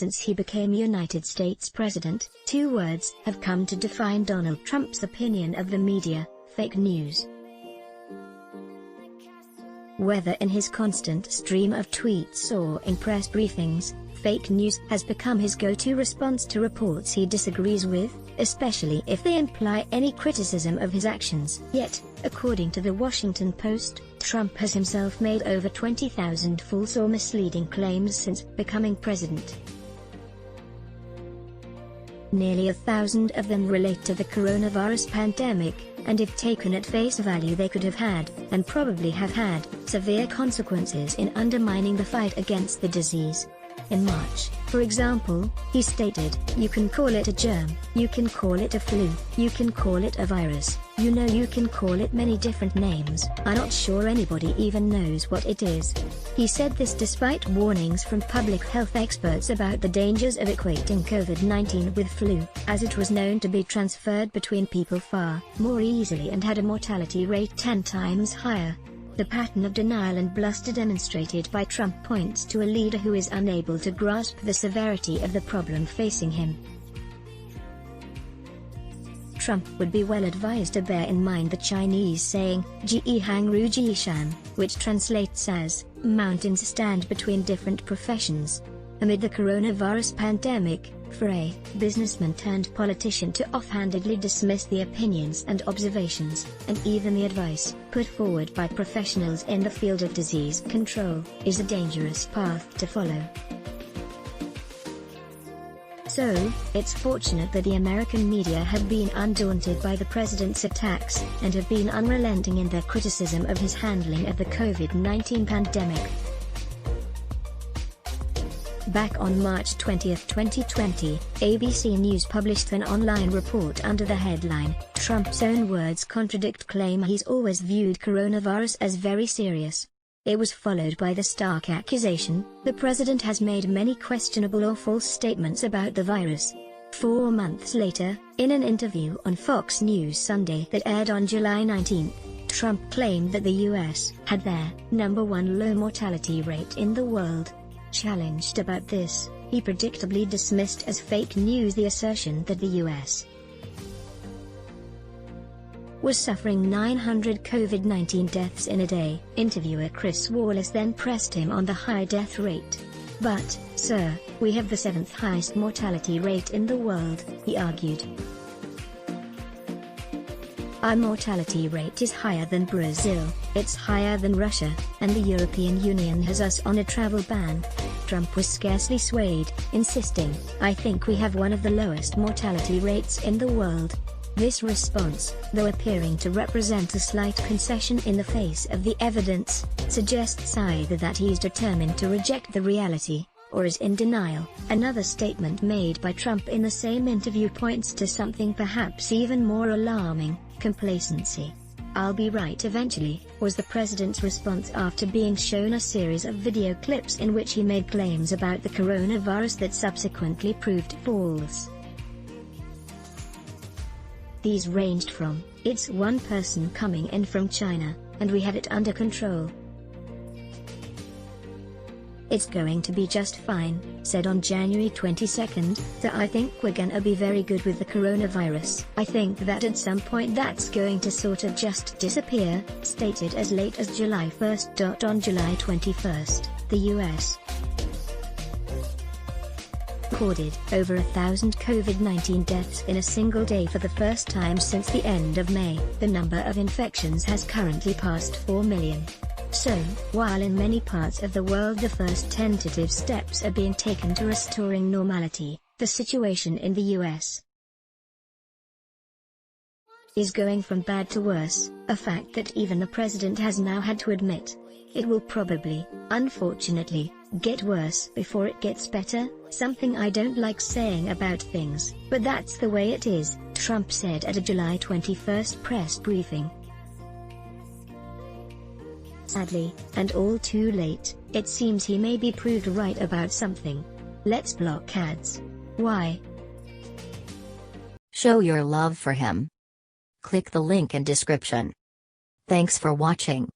since he became United States President. Two words have come to define Donald Trump's opinion of the media: fake news. Whether in his constant stream of tweets or in press briefings, fake news has become his go-to response to reports he disagrees with, especially if they imply any criticism of his actions. Yet, according to the Washington Post, Trump has himself made over 20,000 false or misleading claims since becoming president. Nearly 1,000 of them relate to the coronavirus pandemic, and if taken at face value they could have had, and probably have had, severe consequences in undermining the fight against the disease. In March, for example, he stated, "You can call it a germ, you can call it a flu, you can call it a virus, you can call it many different names, I'm not sure anybody even knows what it is." He said this despite warnings from public health experts about the dangers of equating COVID-19 with flu, as it was known to be transferred between people far more easily and had a mortality rate 10 times higher. The pattern of denial and bluster demonstrated by Trump points to a leader who is unable to grasp the severity of the problem facing him. Trump would be well advised to bear in mind the Chinese saying, "Ji hang ru ji shan," which translates as, "Mountains stand between different professions." Amid the coronavirus pandemic, for a businessman turned politician to offhandedly dismiss the opinions and observations, and even the advice, put forward by professionals in the field of disease control, is a dangerous path to follow. So, it's fortunate that the American media have been undaunted by the president's attacks, and have been unrelenting in their criticism of his handling of the COVID-19 pandemic. Back on March 20, 2020, ABC News published an online report under the headline, "Trump's own words contradict claim he's always viewed coronavirus as very serious." It was followed by the stark accusation, "The president has made many questionable or false statements about the virus." 4 months later, in an interview on Fox News Sunday that aired on July 19, Trump claimed that the U.S. had their #1 low mortality rate in the world. Challenged about this, he predictably dismissed as fake news the assertion that the U.S. was suffering 900 COVID-19 deaths in a day. Interviewer Chris Wallace then pressed him on the high death rate. "But, sir, we have the 7th highest mortality rate in the world," he argued. "Our mortality rate is higher than Brazil, it's higher than Russia, and the European Union has us on a travel ban." Trump was scarcely swayed, insisting, "I think we have one of the lowest mortality rates in the world." This response, though appearing to represent a slight concession in the face of the evidence, suggests either that he is determined to reject the reality, or is in denial. Another statement made by Trump in the same interview points to something perhaps even more alarming: complacency. "I'll be right eventually," was the president's response after being shown a series of video clips in which he made claims about the coronavirus that subsequently proved false. These ranged from, "It's one person coming in from China, and we had it under control," "It's going to be just fine," said on January 22, "that I think we're gonna be very good with the coronavirus. I think that at some point that's going to sort of just disappear," stated as late as July 1. On July 21, the U.S. recorded over 1,000 COVID-19 deaths in a single day for the first time since the end of May. The number of infections has currently passed 4 million. So, while in many parts of the world the first tentative steps are being taken to restoring normality, the situation in the U.S. is going from bad to worse, a fact that even the president has now had to admit. It will probably, unfortunately, get worse before it gets better, something I don't like saying about things, but that's the way it is, Trump said at a July 21 press briefing. Sadly, and all too late, it seems he may be proved right about something. Let's block ads. Why? Show your love for him. Click the link in description. Thanks for watching.